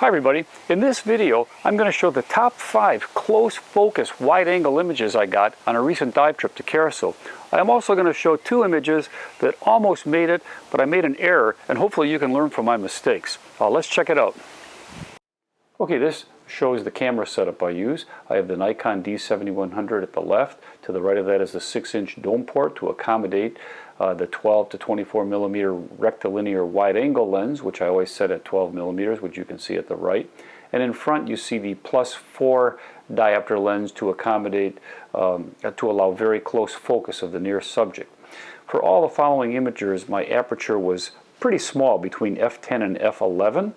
Hi everybody, in this video I'm going to show the top 5 close focus wide angle images I got on a recent dive trip to Curacao. I'm also going to show 2 images that almost made it, but I made an error, and hopefully you can learn from my mistakes. Let's check it out. Okay, this shows the camera setup I use. I have the Nikon D7100 at the left. To the right of that is the 6-inch dome port to accommodate the 12 to 24 millimeter rectilinear wide angle lens, which I always set at 12 millimeters, which you can see at the right. And in front you see the +4 diopter lens to accommodate, to allow very close focus of the near subject. For all the following images, my aperture was pretty small, between f10 and f11,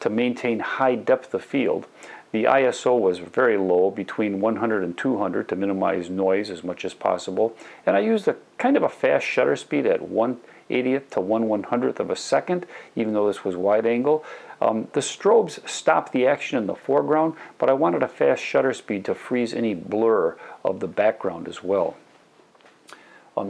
to maintain high depth of field. The ISO was very low, between 100 and 200, to minimize noise as much as possible. And I used a kind of a fast shutter speed at 1/80th to 1/100th of a second, even though this was wide angle. The strobes stopped the action in the foreground, but I wanted a fast shutter speed to freeze any blur of the background as well.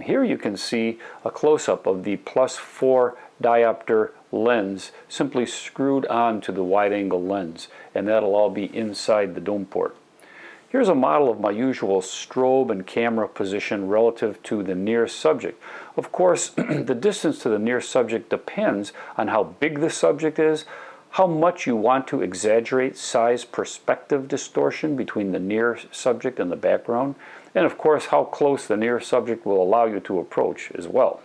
Here you can see a close-up of the +4 diopter lens simply screwed onto the wide angle lens, and that'll all be inside the dome port. Here's a model of my usual strobe and camera position relative to the near subject. Of course, the distance to the near subject depends on how big the subject is, how much you want to exaggerate size perspective distortion between the near subject and the background, and of course how close the near subject will allow you to approach as well.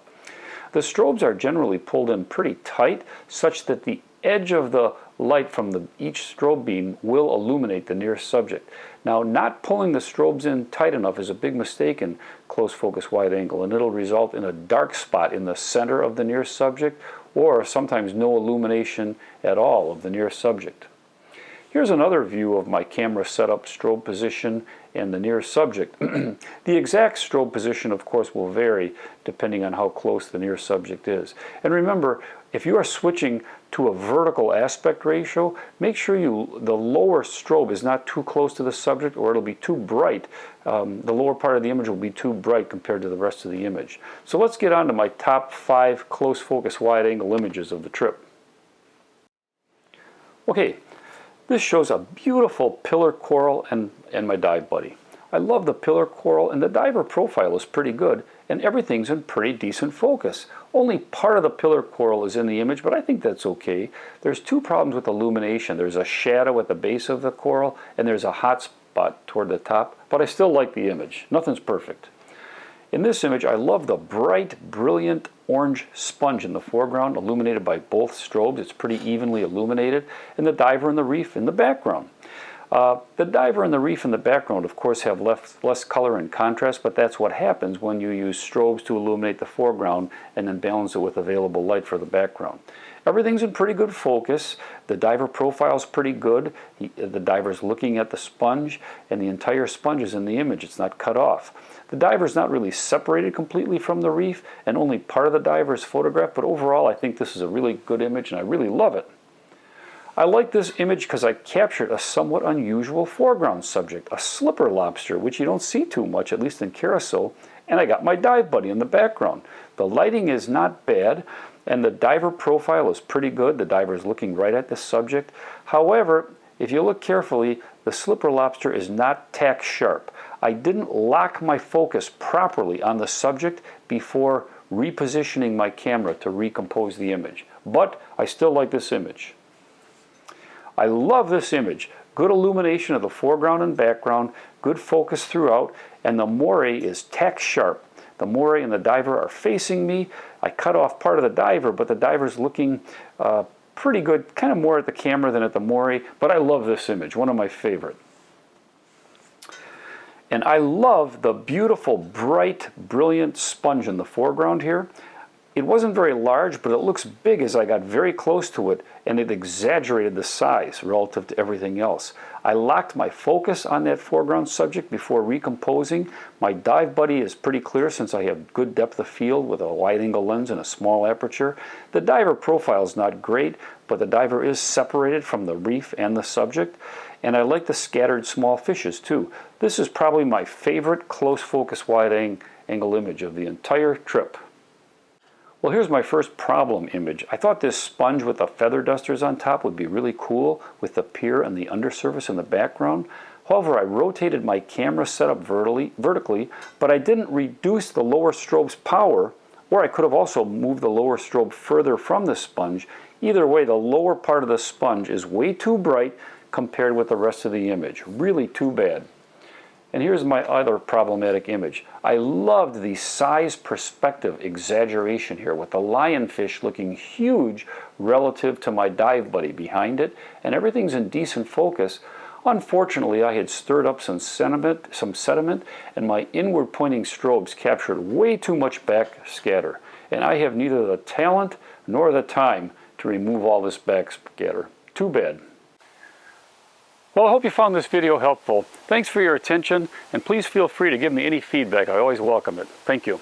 The strobes are generally pulled in pretty tight, such that the edge of the light from each strobe beam will illuminate the near subject. Now, not pulling the strobes in tight enough is a big mistake in close focus wide angle, and it'll result in a dark spot in the center of the near subject, or sometimes no illumination at all of the near subject. Here's another view of my camera setup, strobe position, and the near subject. The exact strobe position, of course, will vary depending on how close the near subject is. And remember, if you are switching to a vertical aspect ratio, make sure the lower strobe is not too close to the subject, or it'll be too bright. The lower part of the image will be too bright compared to the rest of the image. So let's get on to my top 5 close focus wide angle images of the trip. Okay. This shows a beautiful pillar coral and my dive buddy. I love the pillar coral, and the diver profile is pretty good, and everything's in pretty decent focus. Only part of the pillar coral is in the image, but I think that's okay. There's 2 problems with illumination. There's a shadow at the base of the coral, and there's a hot spot toward the top, but I still like the image. Nothing's perfect. In this image, I love the bright, brilliant orange sponge in the foreground, illuminated by both strobes. It's pretty evenly illuminated, and the diver and the reef in the background. The diver and the reef in the background, of course, have less color and contrast, but that's what happens when you use strobes to illuminate the foreground and then balance it with available light for the background. Everything's in pretty good focus. The diver profile is pretty good. The diver's looking at the sponge, and the entire sponge is in the image. It's not cut off. The diver's not really separated completely from the reef, and only part of the diver is photographed, but overall I think this is a really good image, and I really love it. I like this image because I captured a somewhat unusual foreground subject, a slipper lobster, which you don't see too much, at least in Curacao, and I got my dive buddy in the background. The lighting is not bad, and the diver profile is pretty good. The diver is looking right at the subject. However, if you look carefully, the slipper lobster is not tack sharp. I didn't lock my focus properly on the subject before repositioning my camera to recompose the image. But I still like this image. I love this image. Good illumination of the foreground and background, good focus throughout, and the moray is tack sharp. The moray and the diver are facing me. I cut off part of the diver, but the diver's looking pretty good, kind of more at the camera than at the moray, but I love this image, one of my favorite. And I love the beautiful, bright, brilliant sponge in the foreground here. It wasn't very large, but it looks big as I got very close to it, and it exaggerated the size relative to everything else. I locked my focus on that foreground subject before recomposing. My dive buddy is pretty clear since I have good depth of field with a wide-angle lens and a small aperture. The diver profile is not great, but the diver is separated from the reef and the subject. And I like the scattered small fishes too. This is probably my favorite close focus wide angle image of the entire trip. Well, here's my first problem image. I thought this sponge with the feather dusters on top would be really cool with the pier and the undersurface in the background. However, I rotated my camera setup vertically, but I didn't reduce the lower strobe's power, or I could have also moved the lower strobe further from the sponge. Either way, the lower part of the sponge is way too bright compared with the rest of the image. Really too bad. And here's my other problematic image. I loved the size perspective exaggeration here with the lionfish looking huge relative to my dive buddy behind it, and everything's in decent focus. Unfortunately, I had stirred up some sediment, and my inward pointing strobes captured way too much back scatter. And I have neither the talent nor the time to remove all this back scatter. Too bad. Well, I hope you found this video helpful. Thanks for your attention, and please feel free to give me any feedback. I always welcome it. Thank you.